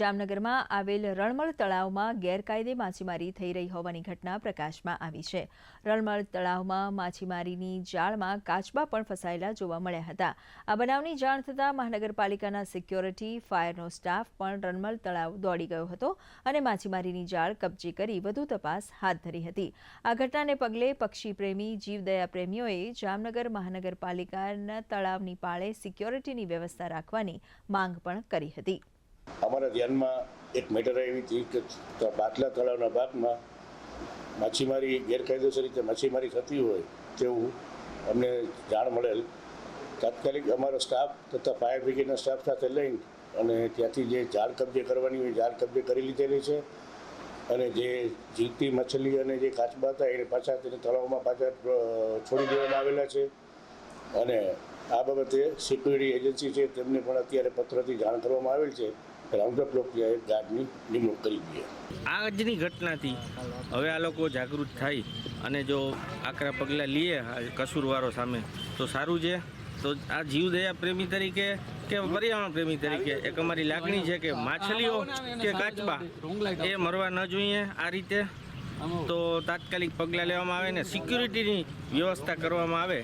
જામનગરમાં આવેલ રણમળ તળાવમાં ગેરકાયદે માછીમારી થઈ રહી હોવાની ઘટના પ્રકાશમાં આવી છે। રણમળ તળાવમાં માછીમારીની જાળમાં કાચબા પણ ફસાયેલા જોવા મળ્યા હતા। આ બનાવની જાણ થતાં મહાનગરપાલિકાના સિક્યોરિટી ફાયરનો સ્ટાફ પણ રણમળ તળાવ દોડી ગયો હતો અને માછીમારીની જાળ કબજે કરી વધુ તપાસ હાથ ધરી હતી। આ ઘટનાને પગલે પક્ષી પ્રેમી જીવદયા પ્રેમીઓએ જામનગર મહાનગરપાલિકાના તળાવની પાળે સિક્યોરિટીની વ્યવસ્થા રાખવાની માંગ પણ કરી હતી। અમારા ધ્યાનમાં એક મેટર આવી હતી કે બાટલા તળાવના ભાગમાં માછીમારી ગેરકાયદેસર રીતે માછીમારી થતી હોય તેવું અમને જાણ મળેલ। તાત્કાલિક અમારો સ્ટાફ તથા ફાયર બ્રિગેડના સ્ટાફ સાથે લઈને અને ત્યાંથી જે જાળ કબજે કરવાની હોય જાળ કબજે કરી લીધેલી છે અને જે જીવતી મછલી અને જે કાચબા હતા એને પાછા તેને તળાવમાં પાછા છોડી દેવામાં આવેલા છે અને આ બાબતે સિક્યુરિટી એજન્સી છે તેમને પણ અત્યારે પત્રથી જાણ કરવામાં આવેલ છે। રાઉન્ડઅપ લોકોએ ગાર્ડની નિમણૂક કરી છે। આજની ઘટનાથી હવે આ લોકો જાગૃત થાય અને જો આકરા પગલાં લઈએ કસૂરવારો સામે તો સારું છે। તો આ જીવદયા પ્રેમી તરીકે કે પર્યાવરણ પ્રેમી તરીકે એક અમારી લાગણી છે કે માછલીઓ કે કાચબા એ મરવા ન જોઈએ આ રીતે। તો તાત્કાલિક પગલાં લેવામાં આવે ને સિક્યુરિટીની વ્યવસ્થા કરવામાં આવે।